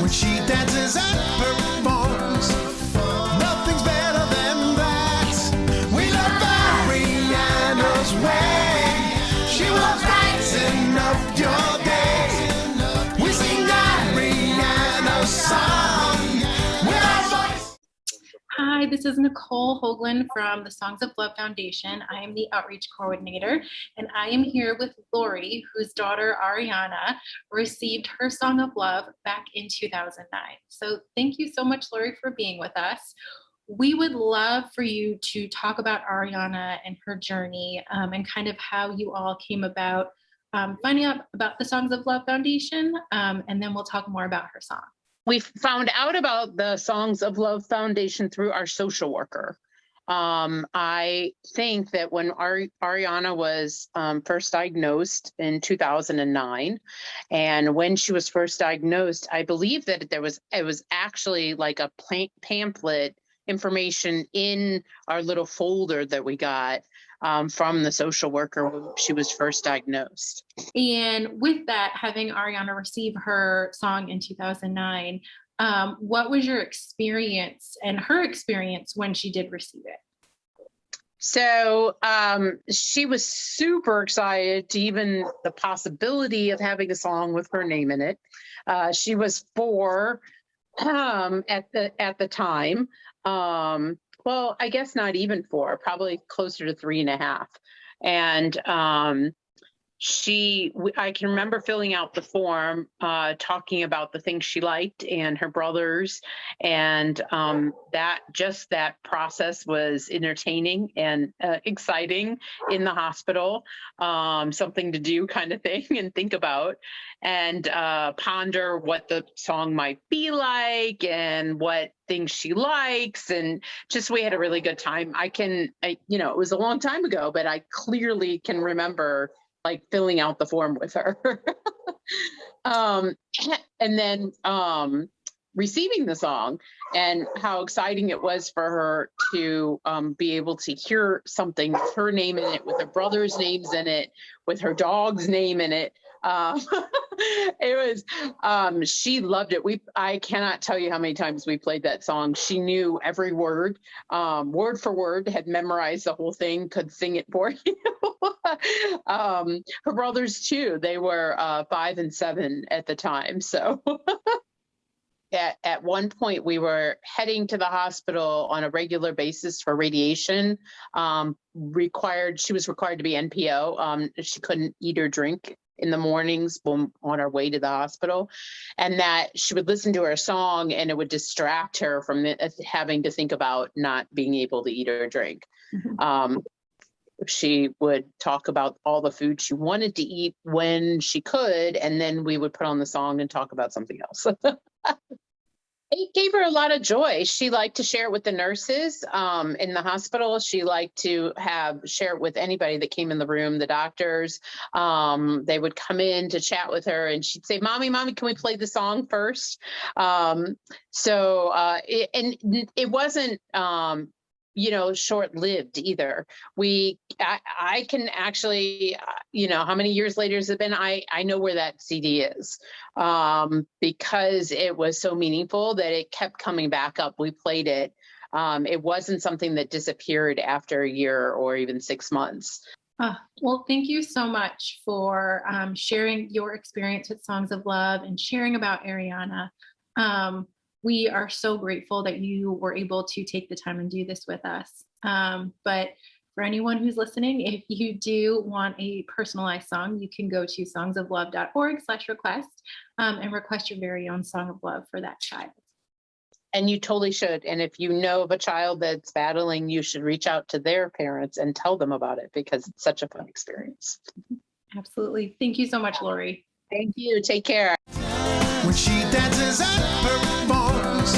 When she dances and performs, nothing's better than that. We love Ariana's way. She was lighting up your day. We sing Ariana's song with our voice. Hi, this is Nicole Hoglund from the Songs of Love Foundation. I am the outreach coordinator, and I am here with Lori, whose daughter Ariana received her Song of Love back in 2009. So thank you so much, Lori, for being with us. We would love for you to talk about Ariana and her journey and kind of how you all came about finding out about the Songs of Love Foundation, and then we'll talk more about her song. We found out about the Songs of Love Foundation through our social worker. I think that when Ariana was first diagnosed in 2009, and when she was first diagnosed, I believe that it was actually like a pamphlet information in our little folder that we got from the social worker when she was first diagnosed. And with that, having Ariana receive her song in 2009, what was your experience and her experience when she did receive it? So she was super excited to even the possibility of having a song with her name in it. She was 4 at the time. Well, I guess not even 4, probably closer to 3.5. And I can remember filling out the form, talking about the things she liked and her brothers. And that process was entertaining and exciting in the hospital, something to do kind of thing and think about and ponder what the song might be like and what things she likes. And just, we had a really good time. It was a long time ago, but I clearly can remember like filling out the form with her. And then receiving the song and how exciting it was for her to be able to hear something with her name in it, with her brother's names in it, with her dog's name in it. She loved it. I cannot tell you how many times we played that song. She knew every word, word for word, had memorized the whole thing, could sing it for you. Her brothers too, they were 5 and 7 at the time. So at one point we were heading to the hospital on a regular basis for radiation. She was required to be NPO. She couldn't eat or drink in the mornings on our way to the hospital, and that she would listen to her song and it would distract her from having to think about not being able to eat or drink. Mm-hmm. She would talk about all the food she wanted to eat when she could, and then we would put on the song and talk about something else. It gave her a lot of joy. She liked to share it with the nurses in the hospital. She liked to share it with anybody that came in the room, the doctors. They would come in to chat with her and she'd say, Mommy, can we play the song first? It wasn't, short-lived either. I can actually, how many years later has it been? I know where that CD is because it was so meaningful that it kept coming back up. We played it. It wasn't something that disappeared after a year or even 6 months. Well, thank you so much for sharing your experience with Songs of Love and sharing about Ariana. We are so grateful that you were able to take the time and do this with us. But for anyone who's listening, if you do want a personalized song, you can go to songsoflove.org/request and request your very own Song of Love for that child. And you totally should. And if you know of a child that's battling, you should reach out to their parents and tell them about it because it's such a fun experience. Absolutely. Thank you so much, Lori. Thank you. Take care. When she dances and performs,